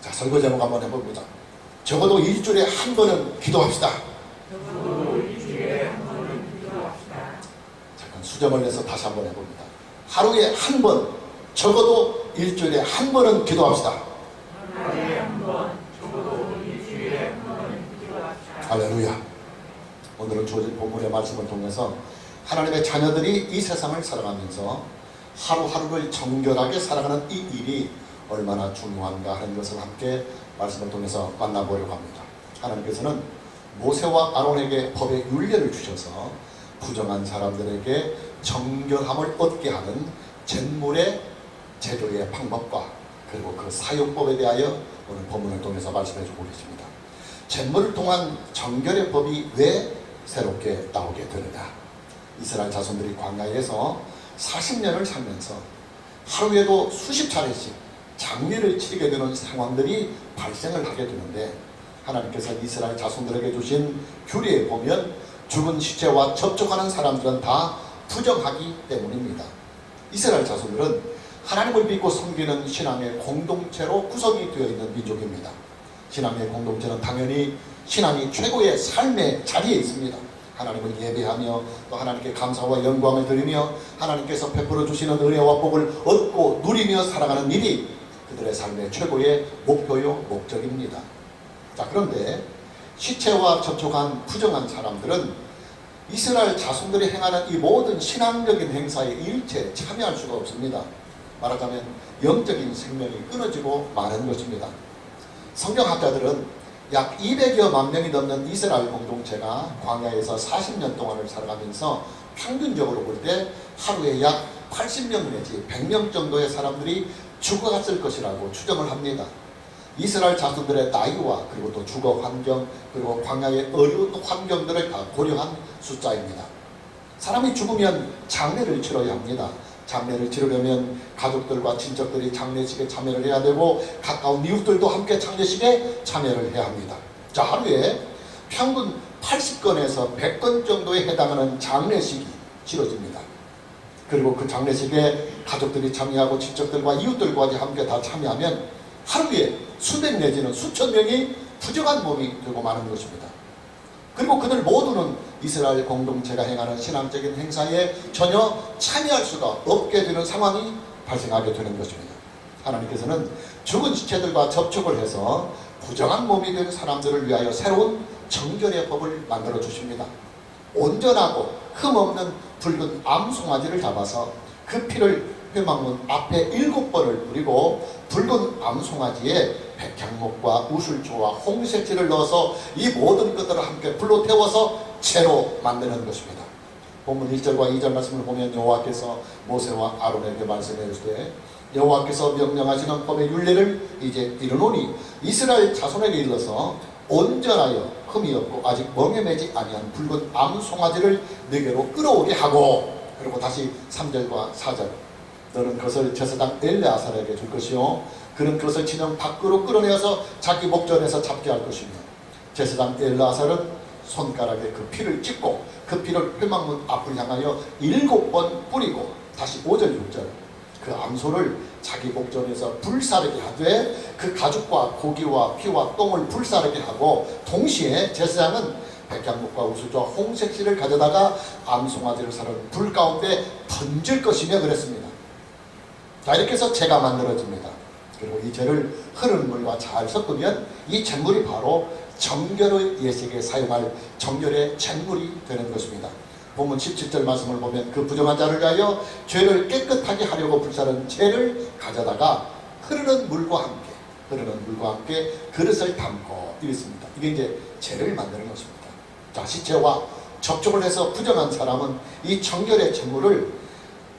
자, 설교 제목 한번 해봅니다. 적어도 일주일에 한 번은 기도합시다. 잠깐 수정을 해서 다시 한번 해봅니다. 하루에 한 번, 적어도 일주일에 한 번은 기도합시다. 할렐루야. 오늘은 주어진 본문의 말씀을 통해서 하나님의 자녀들이 이 세상을 살아가면서 하루하루를 정결하게 살아가는 이 일이 얼마나 중요한가 하는 것을 함께 말씀을 통해서 만나보려고 합니다. 하나님께서는 모세와 아론에게 법의 율례를 주셔서 부정한 사람들에게 정결함을 얻게 하는 잿물의 제조의 방법과 그리고 그 사용법에 대하여 오늘 본문을 통해서 말씀해 주고 계십니다. 잿물을 통한 정결의 법이 왜 새롭게 나오게 되느냐. 이스라엘 자손들이 광야에서 40년을 살면서 하루에도 수십 차례씩 장례를 치르게 되는 상황들이 발생을 하게 되는데, 하나님께서 이스라엘 자손들에게 주신 규례에 보면 죽은 시체와 접촉하는 사람들은 다 부정하기 때문입니다. 이스라엘 자손들은 하나님을 믿고 섬기는 신앙의 공동체로 구성이 되어 있는 민족입니다. 신앙의 공동체는 당연히 신앙이 최고의 삶의 자리에 있습니다. 하나님을 예배하며 또 하나님께 감사와 영광을 드리며 하나님께서 베풀어 주시는 은혜와 복을 얻고 누리며 살아가는 일이 그들의 삶의 최고의 목표요 목적입니다. 자, 그런데 시체와 접촉한 부정한 사람들은 이스라엘 자손들이 행하는 이 모든 신앙적인 행사에 일체 참여할 수가 없습니다. 말하자면 영적인 생명이 끊어지고 마는 것입니다. 성경학자들은 약 200여만 명이 넘는 이스라엘 공동체가 광야에서 40년 동안을 살아가면서 평균적으로 볼 때 하루에 약 80명 내지 100명 정도의 사람들이 죽어갔을 것이라고 추정을 합니다. 이스라엘 자손들의 나이와 그리고 또 주거 환경 그리고 광야의 어려운 환경들을 다 고려한 숫자입니다. 사람이 죽으면 장례를 치러야 합니다. 장례를 치르려면 가족들과 친척들이 장례식에 참여를 해야 되고 가까운 이웃들도 함께 장례식에 참여를 해야 합니다. 자, 하루에 평균 80건에서 100건 정도에 해당하는 장례식이 치러집니다. 그리고 그 장례식에 가족들이 참여하고 친척들과 이웃들과 함께 다 참여하면 하루에 수백 내지는 수천 명이 부정한 몸이 되고 마는 것입니다. 그리고 그들 모두는 이스라엘 공동체가 행하는 신앙적인 행사에 전혀 참여할 수가 없게 되는 상황이 발생하게 되는 것입니다. 하나님께서는 죽은 시체들과 접촉을 해서 부정한 몸이 된 사람들을 위하여 새로운 정결의 법을 만들어 주십니다. 온전하고 흠없는 붉은 암송아지를 잡아서 그 피를 회막문 앞에 7번을 뿌리고 붉은 암송아지에 백향목과 우술초와 홍색지를 넣어서 이 모든 것들을 함께 불로 태워서 채로 만드는 것입니다. 본문 1절과 2절 말씀을 보면 여호와께서 모세와 아론에게 말씀해 주시되 여호와께서 명령하시는 법의 율례를 이제 이르노니 이스라엘 자손에게 일러서 온전하여 흠이 없고 아직 멍에매지 아니한 붉은 암송아지를 네게로 끌어오게 하고, 그리고 다시 3절과 4절 너는 그것을 제사장 엘레아살에게 줄 것이요 그는 그것을 진영 밖으로 끌어내어서 자기 목전에서 잡게 할 것이며 제사장 엘레아살은 손가락에 그 피를 찍고 그 피를 회막문 앞을 향하여 7번 뿌리고, 다시 5절 6절 그 암소를 자기 목전에서 불사르게 하되 그 가죽과 고기와 피와 똥을 불사르게 하고 동시에 제사장은 백향목과 우수조와 홍색실을 가져다가 암송아지를 사르는 불 가운데 던질 것이며 그랬습니다. 자, 이렇게 해서 재가 만들어집니다. 그리고 이 재를 흐르는 물과 잘 섞으면 이 잿물이 바로 정결의 예식에 사용할 정결의 잿물이 되는 것입니다. 본문 17절 말씀을 보면 그 부정한 자를 위하여 죄를 깨끗하게 하려고 불사른 재를 가져다가 흐르는 물과 함께 그릇을 담고 이랬습니다. 이게 이제 재를 만드는 것입니다. 자, 시체와 접촉을 해서 부정한 사람은 이 정결의 잿물을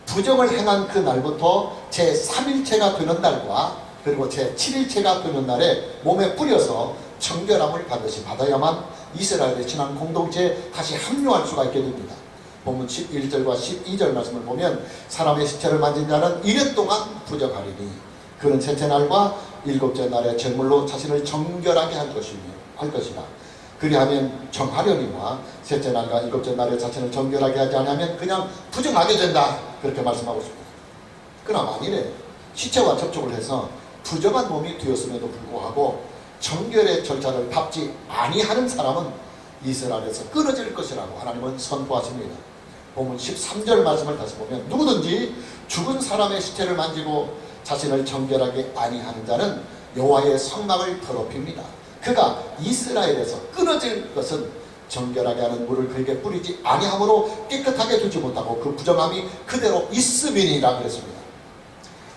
부정을 행한 그 날부터 제3일체가 되는 날과 그리고 제7일체가 되는 날에 몸에 뿌려서 정결함을 반드시 받아야만 이스라엘의 신앙 공동체에 다시 합류할 수가 있게 됩니다. 본문 11절과 12절 말씀을 보면 사람의 시체를 만진 자는 1년 동안 부정하리니 그는 셋째 날과 7째 날에 제물로 자신을 정결하게 할 것이다. 그리하면 정하려니와 셋째 날과 7째 날에 자신을 정결하게 하지 않으면 그냥 부정하게 된다. 그렇게 말씀하고 있습니다. 그러나 만일에 시체와 접촉을 해서 부정한 몸이 되었음에도 불구하고 정결의 절차를 밟지 아니하는 사람은 이스라엘에서 끊어질 것이라고 하나님은 선포하십니다. 본문 13절 말씀을 다시 보면 누구든지 죽은 사람의 시체를 만지고 자신을 정결하게 아니하는 자는 여호와의 성막을 더럽힙니다. 그가 이스라엘에서 끊어질 것은 정결하게 하는 물을 그에게 뿌리지 아니함으로 깨끗하게 두지 못하고 그 부정함이 그대로 있음이니라 그랬습니다.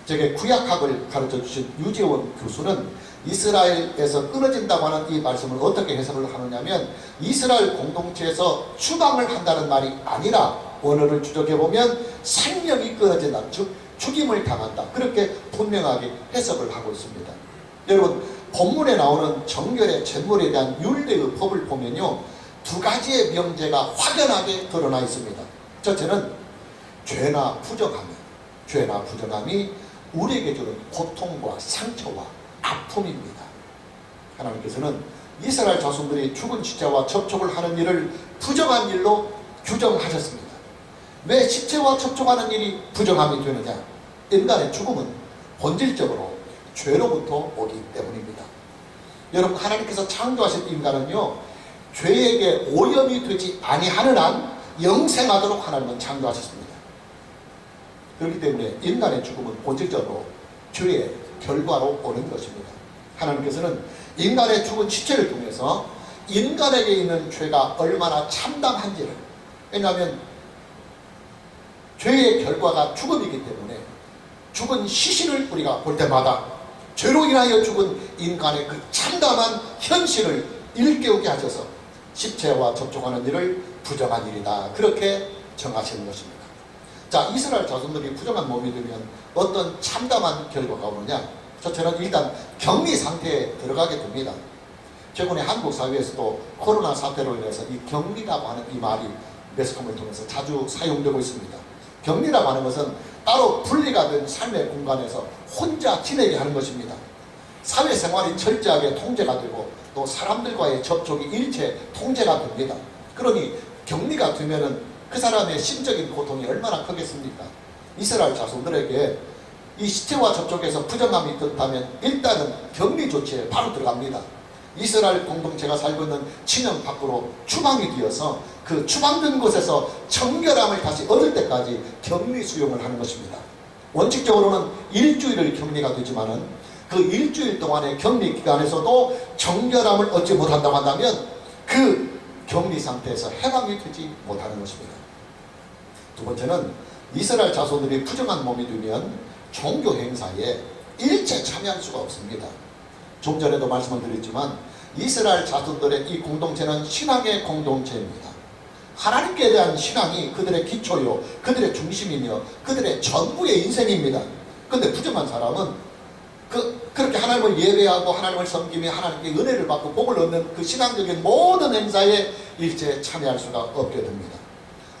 제게 구약학을 가르쳐 주신 유재원 교수는 이스라엘에서 끊어진다고 하는 이 말씀을 어떻게 해석을 하느냐면 이스라엘 공동체에서 추방을 한다는 말이 아니라 원어를 추적해보면 생명이 끊어진다, 즉 죽임을 당한다, 그렇게 분명하게 해석을 하고 있습니다. 여러분, 본문에 나오는 정결의 잿물에 대한 율례의 법을 보면요, 두 가지의 명제가 확연하게 드러나 있습니다. 첫째는 죄나 부정함이 우리에게 주는 고통과 상처와 아픔입니다. 하나님께서는 이스라엘 자손들이 죽은 시체와 접촉을 하는 일을 부정한 일로 규정하셨습니다. 왜 시체와 접촉하는 일이 부정함이 되느냐? 인간의 죽음은 본질적으로 죄로부터 오기 때문입니다. 여러분, 하나님께서 창조하신 인간은요, 죄에게 오염이 되지 아니하는 한 영생하도록 하나님은 창조하셨습니다. 그렇기 때문에 인간의 죽음은 본질적으로 죄의 결과로 오는 것입니다. 하나님께서는 인간의 죽은 시체를 통해서 인간에게 있는 죄가 얼마나 참담한지를, 왜냐하면 죄의 결과가 죽음이기 때문에 죽은 시신을 우리가 볼 때마다 죄로 인하여 죽은 인간의 그 참담한 현실을 일깨우게 하셔서 시체와 접촉하는 일을 부정한 일이다, 그렇게 정하시는 것입니다. 자, 이스라엘 자손들이 부정한 몸이 되면 어떤 참담한 결과가 오느냐? 첫째는 일단 격리 상태에 들어가게 됩니다. 최근에 한국 사회에서도 코로나 사태로 인해서 이 격리라고 하는 이 말이 매스컴을 통해서 자주 사용되고 있습니다. 격리라고 하는 것은 따로 분리가 된 삶의 공간에서 혼자 지내게 하는 것입니다. 사회생활이 철저하게 통제가 되고 또 사람들과의 접촉이 일체 통제가 됩니다. 그러니 격리가 되면은 그 사람의 심적인 고통이 얼마나 크겠습니까? 이스라엘 자손들에게 이 시체와 접촉에서 부정함이 있다면 일단은 격리 조치에 바로 들어갑니다. 이스라엘 공동체가 살고 있는 진영 밖으로 추방이 되어서 그 추방된 곳에서 정결함을 다시 얻을 때까지 격리 수용을 하는 것입니다. 원칙적으로는 일주일을 격리가 되지만은 그 일주일 동안의 격리 기간에서도 정결함을 얻지 못한다고 한다면 그 격리 상태에서 해방이 되지 못하는 것입니다. 두 번째는 이스라엘 자손들이 부정한 몸이 되면 종교 행사에 일체 참여할 수가 없습니다. 좀 전에도 말씀을 드렸지만 이스라엘 자손들의 이 공동체는 신앙의 공동체입니다. 하나님께 대한 신앙이 그들의 기초요, 그들의 중심이며 그들의 전부의 인생입니다. 그런데 부정한 사람은 그렇게 하나님을 예배하고 하나님을 섬기며 하나님께 은혜를 받고 복을 얻는 그 신앙적인 모든 행사에 일체 참여할 수가 없게 됩니다.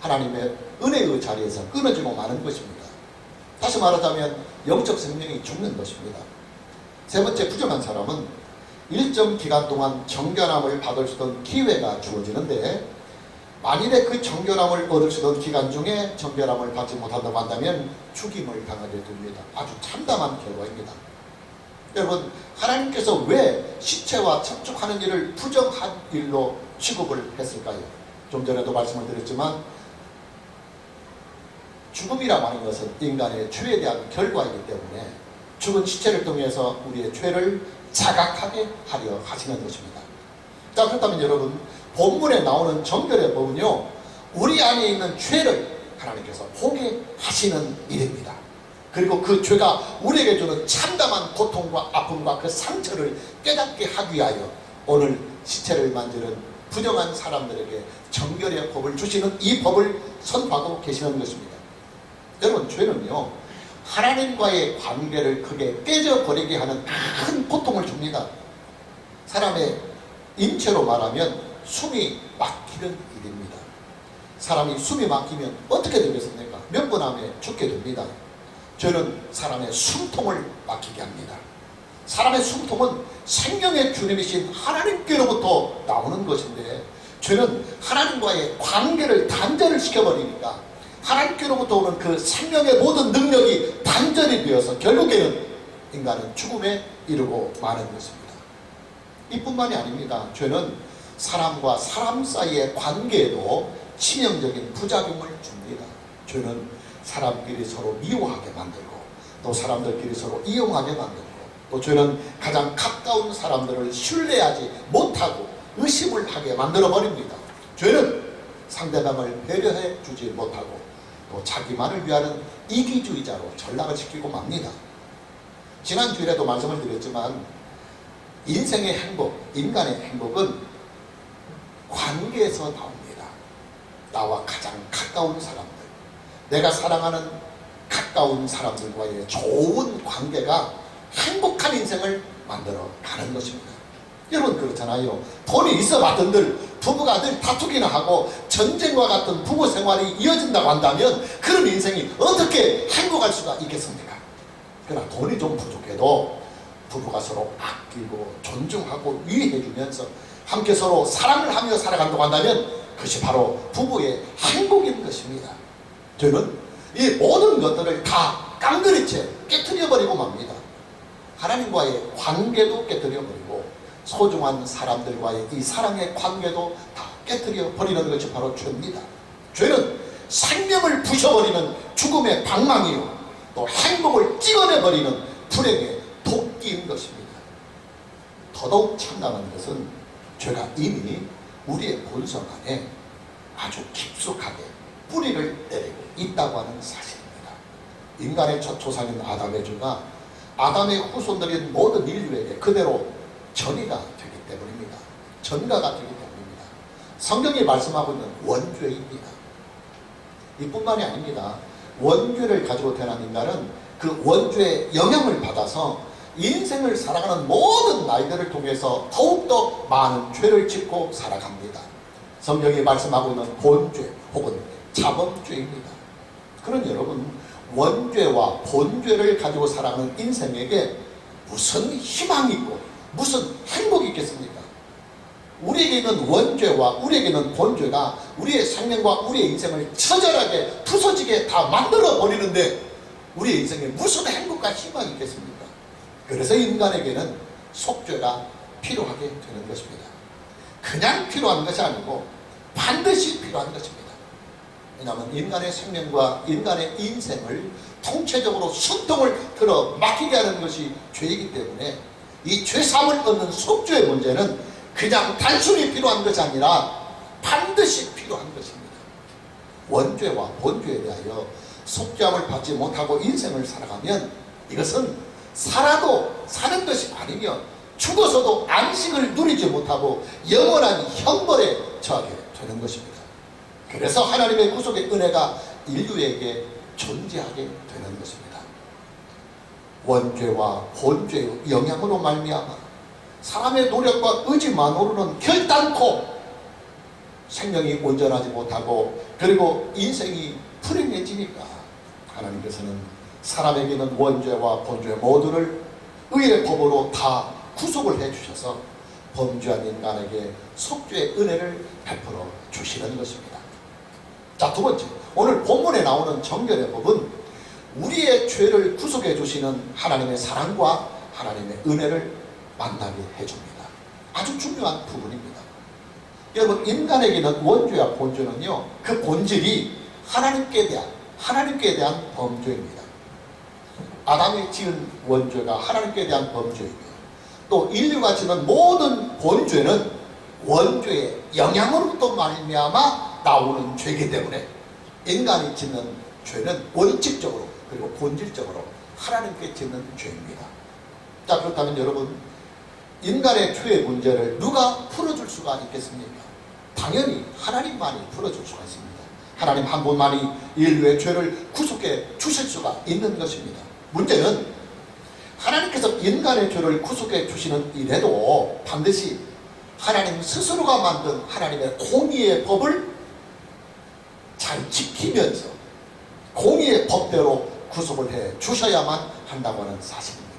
하나님의 은혜의 자리에서 끊어지고 마는 것입니다. 다시 말하자면 영적 생명이 죽는 것입니다. 세 번째, 부정한 사람은 일정 기간 동안 정결함을 받을 수 있는 기회가 주어지는데 만일에 그 정결함을 얻을 수 있는 기간 중에 정결함을 받지 못한다고 한다면 죽임을 당하게 됩니다. 아주 참담한 결과입니다. 여러분, 하나님께서 왜 시체와 접촉하는 일을 부정한 일로 취급을 했을까요? 좀 전에도 말씀을 드렸지만 죽음이라고 하는 것은 인간의 죄에 대한 결과이기 때문에 죽은 시체를 통해서 우리의 죄를 자각하게 하려 하시는 것입니다. 자, 그렇다면 여러분, 본문에 나오는 정결의 법은요, 우리 안에 있는 죄를 하나님께서 보게 하시는 일입니다. 그리고 그 죄가 우리에게 주는 참담한 고통과 아픔과 그 상처를 깨닫게 하기 위하여 오늘 시체를 만지는 부정한 사람들에게 정결의 법을 주시는 이 법을 선포하고 계시는 것입니다. 여러분, 죄는요, 하나님과의 관계를 크게 깨져버리게 하는 큰 고통을 줍니다. 사람의 인체로 말하면 숨이 막히는 일입니다. 사람이 숨이 막히면 어떻게 되겠습니까? 명분암에 죽게 됩니다. 죄는 사람의 숨통을 막히게 합니다. 사람의 숨통은 생명의 주님이신 하나님께로부터 나오는 것인데 죄는 하나님과의 관계를 단절을 시켜버리니까 하나님께로부터 오는 그 생명의 모든 능력이 단절이 되어서 결국에는 인간은 죽음에 이르고 마는 것입니다. 이뿐만이 아닙니다. 죄는 사람과 사람 사이의 관계에도 치명적인 부작용을 줍니다. 죄는 사람끼리 서로 미워하게 만들고, 또 사람들끼리 서로 이용하게 만들고, 또 죄는 가장 가까운 사람들을 신뢰하지 못하고 의심을 하게 만들어 버립니다. 죄는 상대방을 배려해 주지 못하고, 또 자기만을 위하는 이기주의자로 전락을 시키고 맙니다. 지난 주일에도 말씀을 드렸지만, 인생의 행복, 인간의 행복은 관계에서 나옵니다. 나와 가장 가까운 사람들, 내가 사랑하는 가까운 사람들과의 좋은 관계가 행복한 인생을 만들어 가는 것입니다. 여러분 그렇잖아요. 돈이 있어 봤던들 부부가 늘 다투기나 하고 전쟁과 같은 부부 생활이 이어진다고 한다면 그런 인생이 어떻게 행복할 수가 있겠습니까? 그러나 돈이 좀 부족해도 부부가 서로 아끼고 존중하고 위해주면서 함께 서로 사랑을 하며 살아간다고 한다면 그것이 바로 부부의 행복인 것입니다. 저는 이 모든 것들을 다 깡그리째 깨트려버리고 맙니다. 하나님과의 관계도 깨트려버리고 소중한 사람들과의 이 사랑의 관계도 다 깨트려버리는 것이 바로 죄입니다. 죄는 생명을 부셔버리는 죽음의 방망이요, 또 행복을 찍어내버리는 불행의 도끼인 것입니다. 더더욱 참담한 것은 죄가 이미 우리의 본성 안에 아주 깊숙하게 뿌리를 내리고 있다고 하는 사실입니다. 인간의 첫 조상인 아담의 죄가 아담의 후손들인 모든 인류에게 그대로 전이가 되기 때문입니다. 전가가 되기 때문입니다. 성경이 말씀하고 있는 원죄입니다. 이뿐만이 아닙니다. 원죄를 가지고 태어난 인간은 그 원죄의 영향을 받아서 인생을 살아가는 모든 나이들을 통해서 더욱더 많은 죄를 짓고 살아갑니다. 성경이 말씀하고 있는 본죄 혹은 자범죄입니다. 그런 여러분, 원죄와 본죄를 가지고 살아가는 인생에게 무슨 희망이 있고 무슨 행복이 있겠습니까? 우리에게 있는 원죄와 우리에게 있는 본죄가 우리의 생명과 우리의 인생을 처절하게 부서지게 다 만들어 버리는데 우리의 인생에 무슨 행복과 희망이 있겠습니까? 그래서 인간에게는 속죄가 필요하게 되는 것입니다. 그냥 필요한 것이 아니고 반드시 필요한 것입니다. 왜냐하면 인간의 생명과 인간의 인생을 통체적으로 숨통을 틀어 막히게 하는 것이 죄이기 때문에 이 죄사함을 얻는 속죄의 문제는 그냥 단순히 필요한 것이 아니라 반드시 필요한 것입니다. 원죄와 본죄에 대하여 속죄함을 받지 못하고 인생을 살아가면 이것은 살아도 사는 것이 아니며 죽어서도 안식을 누리지 못하고 영원한 형벌에 처하게 되는 것입니다. 그래서 하나님의 구속의 은혜가 인류에게 존재하게 되는 것입니다. 원죄와 본죄의 영향으로 말미암아 사람의 노력과 의지만으로는 결단코 생명이 온전하지 못하고 그리고 인생이 불행해지니까 하나님께서는 사람에게는 원죄와 본죄 모두를 의의 법으로 다 구속을 해주셔서 범죄한 인간에게 속죄의 은혜를 베풀어 주시는 것입니다. 자, 두 번째, 오늘 본문에 나오는 정결의 법은 우리의 죄를 구속해 주시는 하나님의 사랑과 하나님의 은혜를 만나게 해줍니다. 아주 중요한 부분입니다. 여러분, 인간에게는 원죄와 본죄는요, 그 본질이 하나님께 대한 범죄입니다. 아담이 지은 원죄가 하나님께 대한 범죄이며 또 인류가 지은 모든 본죄는 원죄의 영향으로부터 말미암아 나오는 죄이기 때문에 인간이 짓는 죄는 원칙적으로 그리고 본질적으로 하나님께 짓는 죄입니다. 자, 그렇다면 여러분, 인간의 죄의 문제를 누가 풀어줄 수가 있겠습니까? 당연히 하나님만이 풀어줄 수가 있습니다. 하나님 한 분만이 인류의 죄를 구속해 주실 수가 있는 것입니다. 문제는 하나님께서 인간의 죄를 구속해 주시는 일에도 반드시 하나님 스스로가 만든 하나님의 공의의 법을 잘 지키면서 공의의 법대로 구속을 해 주셔야만 한다고 하는 사실입니다.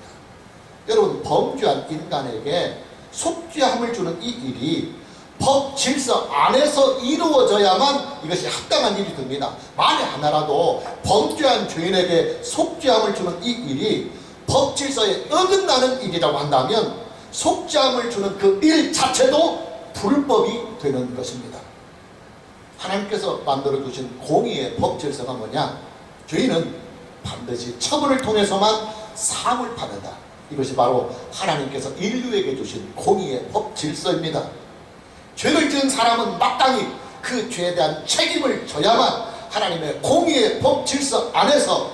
여러분, 범죄한 인간에게 속죄함을 주는 이 일이 법 질서 안에서 이루어져야만 이것이 합당한 일이 됩니다. 만에 하나라도 범죄한 죄인에게 속죄함을 주는 이 일이 법 질서에 어긋나는 일이라고 한다면 속죄함을 주는 그 일 자체도 불법이 되는 것입니다. 하나님께서 만들어주신 공의의 법 질서가 뭐냐? 죄인은 반드시 처벌을 통해서만 사함을 받는다. 이것이 바로 하나님께서 인류에게 주신 공의의 법 질서입니다. 죄를 지은 사람은 마땅히 그 죄에 대한 책임을 져야만 하나님의 공의의 법 질서 안에서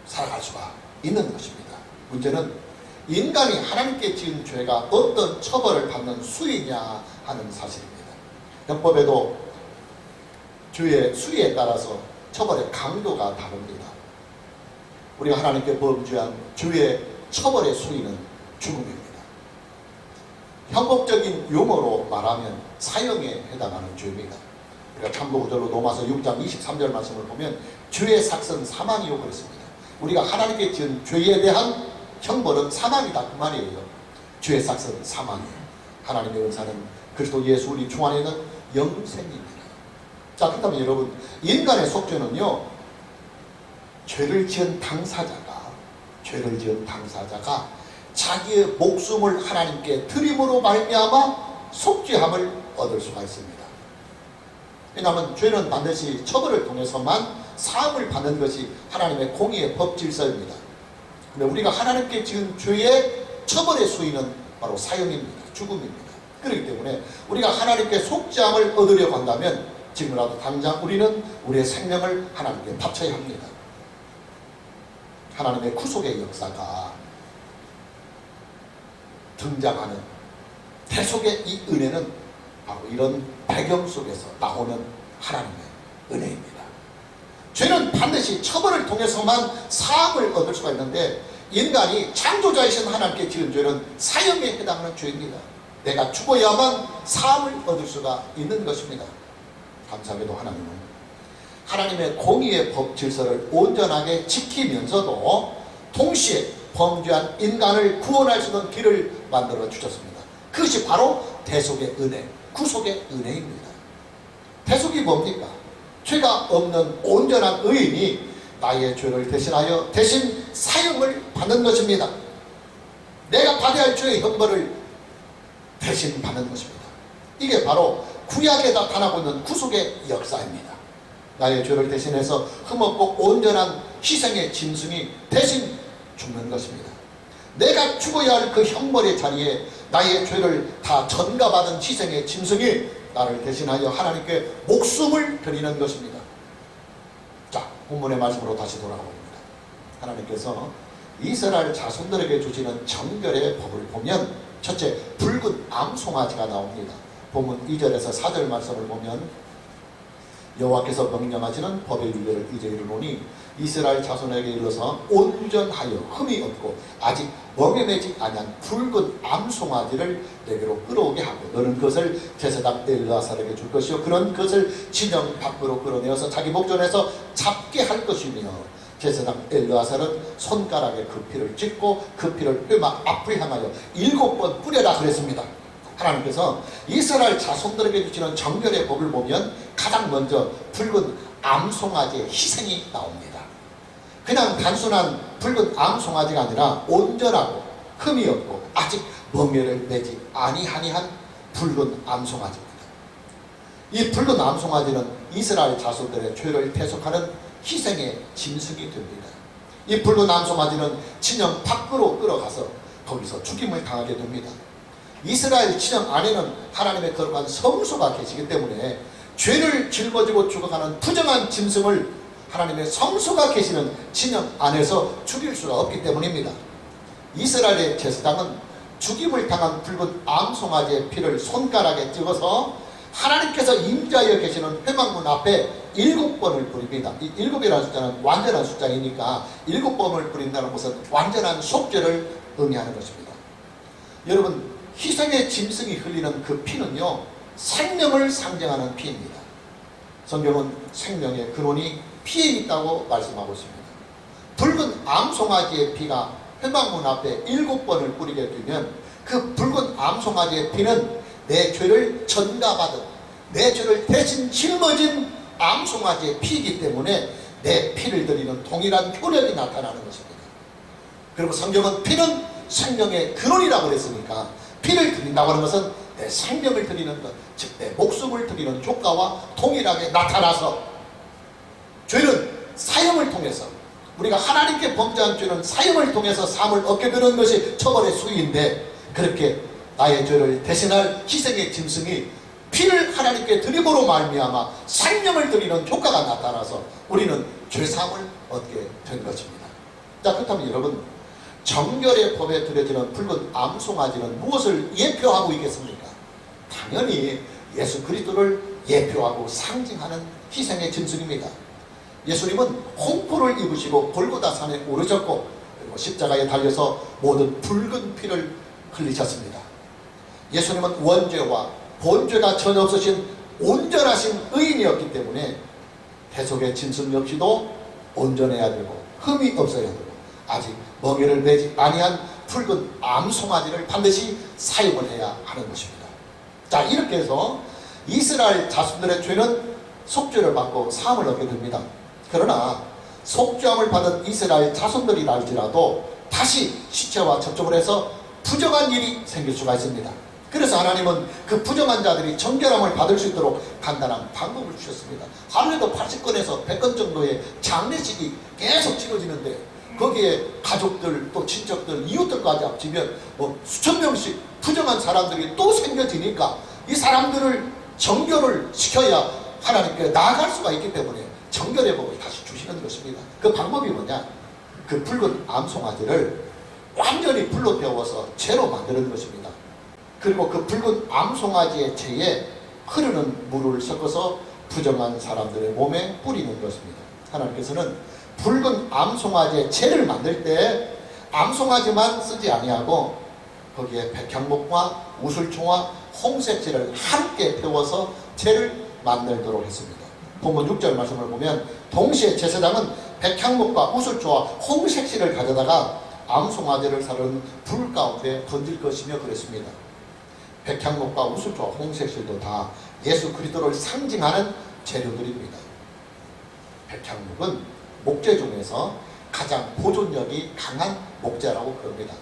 살아갈 수가 있는 것입니다. 문제는 인간이 하나님께 지은 죄가 어떤 처벌을 받는 수위냐 하는 사실입니다. 형법에도 죄의 수위에 따라서 처벌의 강도가 다릅니다. 우리가 하나님께 범죄한 죄의 처벌의 수위는 죽음입니다. 형법적인 용어로 말하면 사형에 해당하는 죄입니다. 우리가 참고구절로 로마서 6장 23절 말씀을 보면 죄의 삭은 사망이요 그랬습니다. 우리가 하나님께 지은 죄에 대한 형벌은 사망이다 그 말이에요. 죄의 삭은 사망이에요. 하나님의 은사는 그리스도 예수 우리 주 안에 있는 영생입니다. 자, 그렇다면 여러분, 인간의 속죄는요, 죄를 지은 당사자가 자기의 목숨을 하나님께 드림으로 말미암아 속죄함을 얻을 수가 있습니다. 왜냐하면 죄는 반드시 처벌을 통해서만 사함을 받는 것이 하나님의 공의의 법 질서입니다. 근데 우리가 하나님께 지은 죄의 처벌의 수위는 바로 사형입니다. 죽음입니다. 그렇기 때문에 우리가 하나님께 속죄함을 얻으려고 한다면 지금이라도 당장 우리는 우리의 생명을 하나님께 바쳐야 합니다. 하나님의 구속의 역사가 등장하는 대속의 이 은혜는 바로 이런 배경 속에서 나오는 하나님의 은혜입니다. 죄는 반드시 처벌을 통해서만 사함을 얻을 수가 있는데 인간이 창조자이신 하나님께 지은 죄는 사형에 해당하는 죄입니다. 내가 죽어야만 사함을 얻을 수가 있는 것입니다. 감사하게도 하나님은 하나님의 공의의 법 질서를 온전하게 지키면서도 동시에 범죄한 인간을 구원할 수 있는 길을 만들어 주셨습니다. 그것이 바로 대속의 은혜, 구속의 은혜입니다. 대속이 뭡니까? 죄가 없는 온전한 의인이 나의 죄를 대신하여 대신 사형을 받는 것입니다. 내가 받아야 할 죄의 형벌을 대신 받는 것입니다. 이게 바로 구약에 나타나고 있는 구속의 역사입니다. 나의 죄를 대신해서 흠없고 온전한 희생의 짐승이 대신 죽는 것입니다. 내가 죽어야 할 그 형벌의 자리에 나의 죄를 다 전가받은 희생의 짐승이 나를 대신하여 하나님께 목숨을 드리는 것입니다. 자, 본문의 말씀으로 다시 돌아옵니다. 하나님께서 이스라엘 자손들에게 주시는 정결의 법을 보면 첫째, 붉은 암송아지가 나옵니다. 본문 2절에서 4절 말씀을 보면 여호와께서 명령하시는 법의 유례를 이제 이르노니 이스라엘 자손에게 일러서 온전하여 흠이 없고 아직 멍에매지 아니한 붉은 암송아지를 내게로 끌어오게 하고 너는 그것을 제사장 엘르아살에게 줄 것이요 그런 그것을 진영 밖으로 끌어내어서 자기 목전에서 잡게 할 것이며 제사장 엘르아살은 손가락에 그 피를 찍고 그 피를 뼈막 앞을 향하여 7번 뿌려라 그랬습니다. 하나님께서 이스라엘 자손들에게 주시는 정결의 법을 보면 가장 먼저 붉은 암송아지의 희생이 나옵니다. 그냥 단순한 붉은 암송아지가 아니라 온전하고 흠이 없고 아직 멍에를 매지 아니한 붉은 암송아지입니다. 이 붉은 암송아지는 이스라엘 자손들의 죄를 대속하는 희생의 짐승이 됩니다. 이 붉은 암송아지는 진영 밖으로 끌어가서 거기서 죽임을 당하게 됩니다. 이스라엘 진영 안에는 하나님의 거룩한 성소가 계시기 때문에 죄를 짊어지고 죽어가는 부정한 짐승을 하나님의 성소가 계시는 진영 안에서 죽일 수가 없기 때문입니다. 이스라엘의 제사장은 죽임을 당한 붉은 암송아지의 피를 손가락에 찍어서 하나님께서 임자하여 계시는 회막문 앞에 7번을 뿌립니다. 이 7이라는 숫자는 완전한 숫자이니까 7번을 뿌린다는 것은 완전한 속죄를 의미하는 것입니다. 여러분, 희생의 짐승이 흘리는 그 피는요, 생명을 상징하는 피입니다. 성경은 생명의 근원이 피에 있다고 말씀하고 있습니다. 붉은 암송아지의 피가 회막문 앞에 7번을 뿌리게 되면 그 붉은 암송아지의 피는 내 죄를 전가받은, 내 죄를 대신 짊어진 암송아지의 피이기 때문에 내 피를 드리는 동일한 효력이 나타나는 것입니다. 그리고 성경은 피는 생명의 근원이라고 그랬으니까 피를 드린다고 하는 것은 내 생명을 드리는 것, 즉 내 목숨을 드리는 효과와 동일하게 나타나서 죄는 사형을 통해서, 우리가 하나님께 범죄한 죄는 사형을 통해서 사함을 얻게 되는 것이 처벌의 수위인데, 그렇게 나의 죄를 대신할 희생의 짐승이 피를 하나님께 드림으로 말미암아 생명을 드리는 효과가 나타나서 우리는 죄사함을 얻게 된 것입니다. 자, 그렇다면 여러분, 정결의 법에 들여지는 붉은 암송아지는 무엇을 예표하고 있겠습니까? 당연히 예수 그리스도를 예표하고 상징하는 희생의 짐승입니다. 예수님은 홍포를 입으시고 골고다 산에 오르셨고, 그리고 십자가에 달려서 모든 붉은 피를 흘리셨습니다. 예수님은 원죄와 본죄가 전혀 없으신 온전하신 의인이었기 때문에 대속의 짐승 역시도 온전해야 되고 흠이 없어야 되고 아직 멍에를 매지 아니한 붉은 암송아지를 반드시 사용을 해야 하는 것입니다. 자, 이렇게 해서 이스라엘 자손들의 죄는 속죄를 받고 사함을 얻게 됩니다. 그러나 속죄함을 받은 이스라엘 자손들이라 할지라도 다시 시체와 접촉을 해서 부정한 일이 생길 수가 있습니다. 그래서 하나님은 그 부정한 자들이 정결함을 받을 수 있도록 간단한 방법을 주셨습니다. 하루에도 80건에서 100건 정도의 장례식이 계속 치러지는데, 거기에 가족들 또 친척들 이웃들까지 합치면 수천 명씩 부정한 사람들이 또 생겨지니까 이 사람들을 정결을 시켜야 하나님께 나아갈 수가 있기 때문에 정결의 법을 다시 주시는 것입니다. 그 방법이 뭐냐? 그 붉은 암송아지를 완전히 불로 태워서 재로 만드는 것입니다. 그리고 그 붉은 암송아지의 재에 흐르는 물을 섞어서 부정한 사람들의 몸에 뿌리는 것입니다. 하나님께서는 붉은 암송아지의 재를 만들 때 암송아지만 쓰지 아니하고 거기에 백향목과 우슬초와 홍색지를 함께 태워서 재를 만들도록 했습니다. 본문 6절 말씀을 보면 동시에 제사장은 백향목과 우슬초와 홍색지를 가져다가 암송아지를 사르는 불 가운데 던질 것이며 그랬습니다. 백향목과 우슬초와 홍색실도 다 예수 그리스도를 상징하는 재료들입니다. 백향목은 목재 중에서 가장 보존력이 강한 목재라고 그럽니다.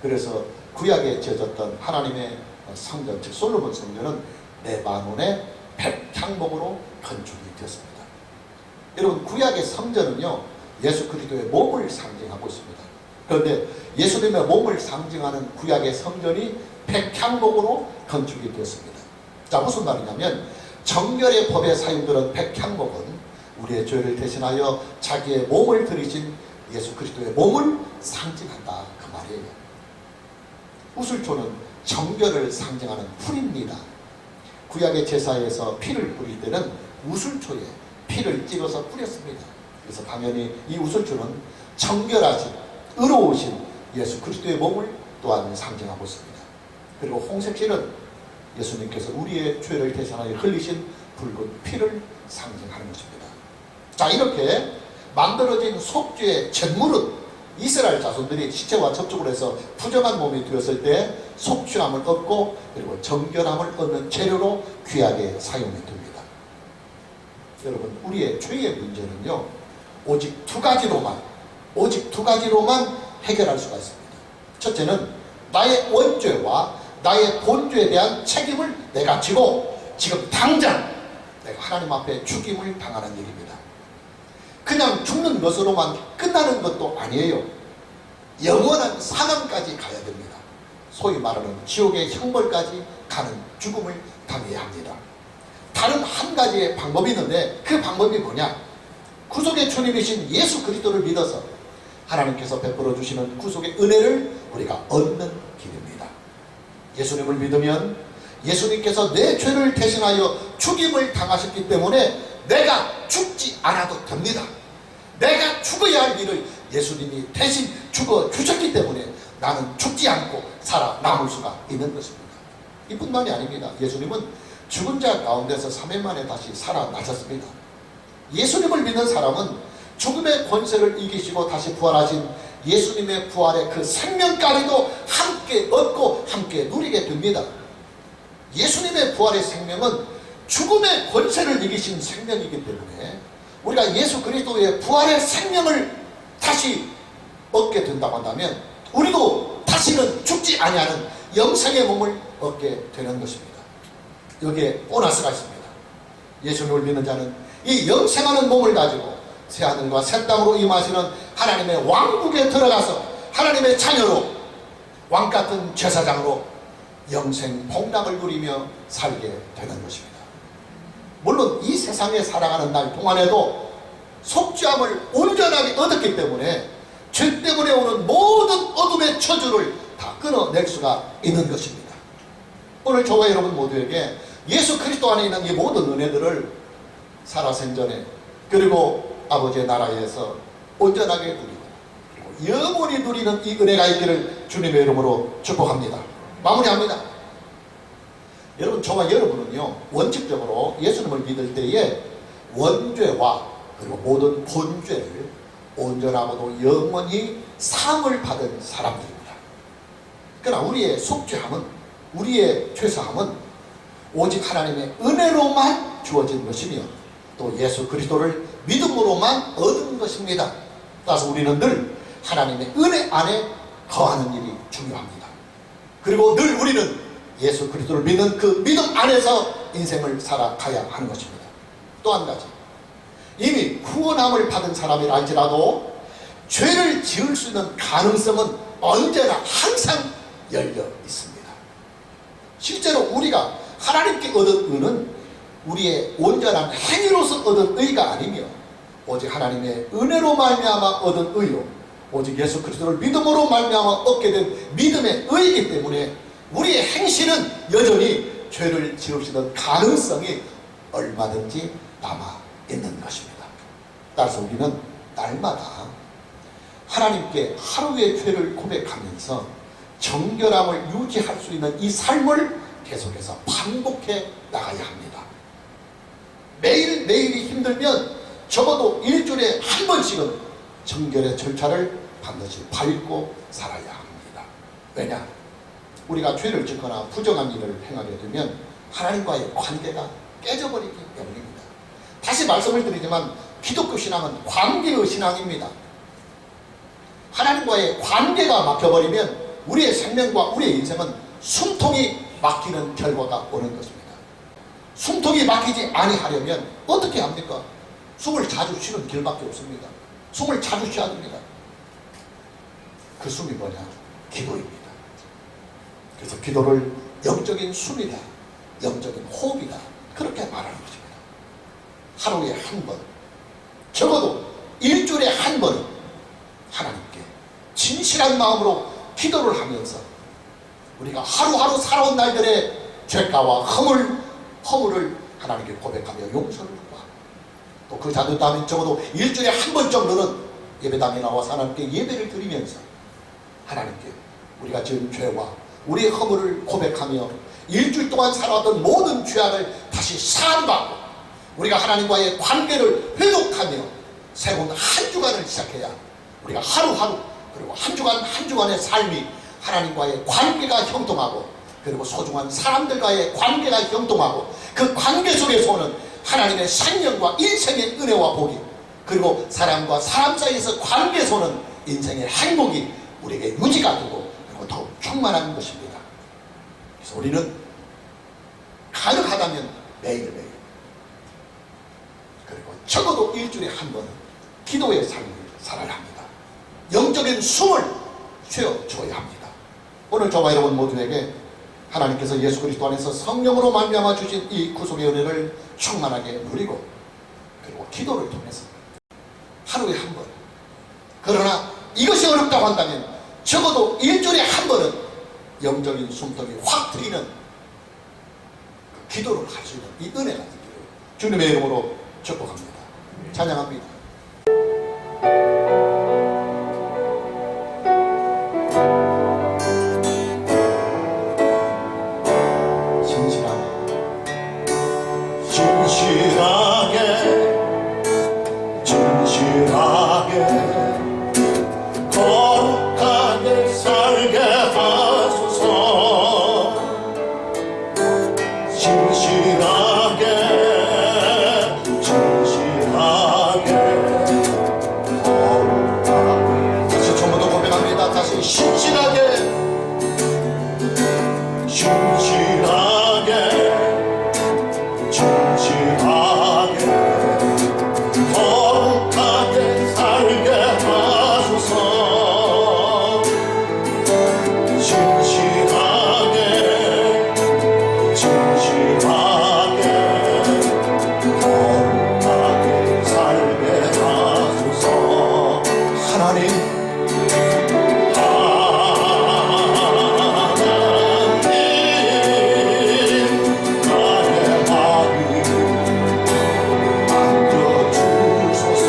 그래서 구약에 지어졌던 하나님의 성전, 즉 솔로몬 성전은 레바논의 백향목으로 건축이 되었습니다. 여러분, 구약의 성전은요 예수 그리스도의 몸을 상징하고 있습니다. 그런데 예수님의 몸을 상징하는 구약의 성전이 백향목으로 건축이 되었습니다. 자, 무슨 말이냐면 정결의 법에 사용되는 백향목은 우리의 죄를 대신하여 자기의 몸을 들이신 예수 그리스도의 몸을 상징한다, 그 말이에요. 우슬초는 정결을 상징하는 풀입니다. 구약의 제사에서 피를 뿌릴 때는 우슬초에 피를 찍어서 뿌렸습니다. 그래서 당연히 이 우슬초는 정결하신 의로우신 예수 그리스도의 몸을 또한 상징하고 있습니다. 그리고 홍색실은 예수님께서 우리의 죄를 대신하여 흘리신 붉은 피를 상징하는 것입니다. 자, 이렇게 만들어진 속죄의 전물은 이스라엘 자손들이 시체와 접촉을 해서 부정한 몸이 되었을 때 속죄함을 얻고 그리고 정결함을 얻는 재료로 귀하게 사용이 됩니다. 여러분, 우리의 죄의 문제는요 오직 두 가지로만 해결할 수가 있습니다. 첫째는 나의 원죄와 나의 본죄에 대한 책임을 내가 지고 지금 당장 내가 하나님 앞에 죽임을 당하는 일입니다. 그냥 죽는 것으로만 끝나는 것도 아니에요. 영원한 사망까지 가야 됩니다. 소위 말하는 지옥의 형벌까지 가는 죽음을 당해야 합니다. 다른 한 가지의 방법이 있는데 그 방법이 뭐냐? 구속의 주님이신 예수 그리스도를 믿어서 하나님께서 베풀어 주시는 구속의 은혜를 우리가 얻는 길입니다. 예수님을 믿으면 예수님께서 내 죄를 대신하여 죽임을 당하셨기 때문에 내가 죽지 않아도 됩니다. 내가 죽어야 할 일을 예수님이 대신 죽어 주셨기 때문에 나는 죽지 않고 살아남을 수가 있는 것입니다. 이뿐만이 아닙니다. 예수님은 죽은 자 가운데서 3일 만에 다시 살아나셨습니다. 예수님을 믿는 사람은 죽음의 권세를 이기시고 다시 부활하신 예수님의 부활의 그 생명까지도 함께 얻고 함께 누리게 됩니다. 예수님의 부활의 생명은 죽음의 권세를 이기신 생명이기 때문에 우리가 예수 그리스도의 부활의 생명을 다시 얻게 된다고 한다면 우리도 다시는 죽지 아니하는 영생의 몸을 얻게 되는 것입니다. 여기에 보너스가 있습니다. 예수님을 믿는 자는 이 영생하는 몸을 가지고 새하늘과 새 땅으로 임하시는 하나님의 왕국에 들어가서 하나님의 자녀로 왕같은 제사장으로 영생 복락을 누리며 살게 되는 것입니다. 물론 이 세상에 살아가는 날 동안에도 속죄함을 온전하게 얻었기 때문에 죄 때문에 오는 모든 어둠의 저주를 다 끊어낼 수가 있는 것입니다. 오늘 저와 여러분 모두에게 예수 그리스도 안에 있는 이 모든 은혜들을 살아생전에 그리고 아버지의 나라에서 온전하게 누리고 그리고 영원히 누리는 이 은혜가 있기를 주님의 이름으로 축복합니다. 마무리합니다. 여러분, 저와 여러분은요, 원칙적으로 예수님을 믿을 때에 원죄와 그리고 모든 본죄를 온전하고도 영원히 사함을 받은 사람들입니다. 그러나 우리의 속죄함은, 우리의 죄사함은 오직 하나님의 은혜로만 주어진 것이며 또 예수 그리스도를 믿음으로만 얻은 것입니다. 따라서 우리는 늘 하나님의 은혜 안에 거하는 일이 중요합니다. 그리고 늘 우리는 예수 그리스도를 믿는 그 믿음 안에서 인생을 살아가야 하는 것입니다. 또 한 가지, 이미 구원함을 받은 사람이라 할지라도 죄를 지을 수 있는 가능성은 언제나 항상 열려 있습니다. 실제로 우리가 하나님께 얻은 의는 우리의 온전한 행위로서 얻은 의가 아니며 오직 하나님의 은혜로 말미암아 얻은 의요, 오직 예수 그리스도를 믿음으로 말미암아 얻게 된 믿음의 의이기 때문에 우리의 행실은 여전히 죄를 지을 수 있는 가능성이 얼마든지 남아 있는 것입니다. 따라서 우리는 날마다 하나님께 하루의 죄를 고백하면서 정결함을 유지할 수 있는 이 삶을 계속해서 반복해 나가야 합니다. 매일매일이 힘들면 적어도 일주일에 한 번씩은 정결의 절차를 반드시 밟고 살아야 합니다. 왜냐? 우리가 죄를 짓거나 부정한 일을 행하게 되면 하나님과의 관계가 깨져버리기 때문입니다. 다시 말씀을 드리지만 기독교 신앙은 관계의 신앙입니다. 하나님과의 관계가 막혀버리면 우리의 생명과 우리의 인생은 숨통이 막히는 결과가 오는 것입니다. 숨통이 막히지 아니하려면 어떻게 합니까? 숨을 자주 쉬는 길밖에 없습니다. 숨을 자주 쉬어야 됩니다. 그 숨이 뭐냐? 기도입니다. 그래서 기도를 영적인 숨이다, 영적인 호흡이다, 그렇게 말하는 것입니다. 하루에 한 번, 적어도 일주일에 한 번은 하나님께 진실한 마음으로 기도를 하면서 우리가 하루하루 살아온 날들의 죄가와 허물을 하나님께 고백하며 용서를 구하고 또 그 자들 다음에 적어도 일주일에 한 번 정도는 예배당에 나와서 하나님께 예배를 드리면서 하나님께 우리가 지은 죄와 우리의 허물을 고백하며 일주일 동안 살아왔던 모든 죄악을 다시 사함받고 우리가 하나님과의 관계를 회복하며 새로운 한 주간을 시작해야 우리가 하루하루 그리고 한 주간 한 주간의 삶이 하나님과의 관계가 형통하고 그리고 소중한 사람들과의 관계가 형통하고 그 관계 속에서 오는 하나님의 생명과 인생의 은혜와 복이 그리고 사람과 사람 사이에서 관계에서 오는 인생의 행복이 우리에게 유지가 되고 그리고 더욱 충만한 것입니다. 그래서 우리는 가능하다면 매일매일 그리고 적어도 일주일에 한 번은 기도의 삶을 살아야 합니다. 영적인 숨을 쉬어줘야 합니다. 오늘 저와 여러분 모두에게 하나님께서 예수 그리스도 안에서 성령으로 말미암아 주신 이 구속의 은혜를 충만하게 누리고 그리고 기도를 통해서 하루에 한 번, 그러나 이것이 어렵다고 한다면 적어도 일주일에 한 번은 영적인 숨통이 확 트이는 그 기도를 할 수 있는 이 은혜가 있기를 주님의 이름으로 축복합니다. 찬양합니다. 진실하게 거룩하게 살게 하소서. 진실하게 진실하게 거룩하게 살게 하소서. 하나님 나의 마음 만져주소서.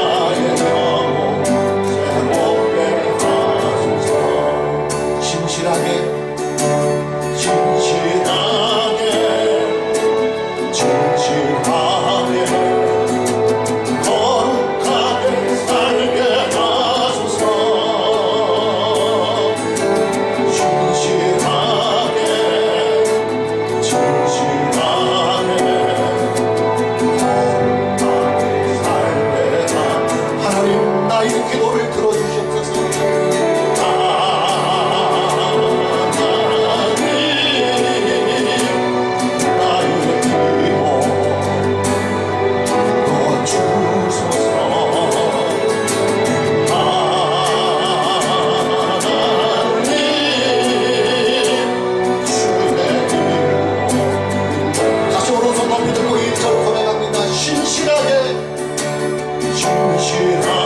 나의 영혼 새롭게 하소서. 진실하게 진실하게 거룩하게 살게 하소서. 진실하게 거룩하게 살게 하나님 나의 기도를 들어주시옵소서. 다시 오른손 높이 들고 1절 고백합니다. 신실하게 진실하게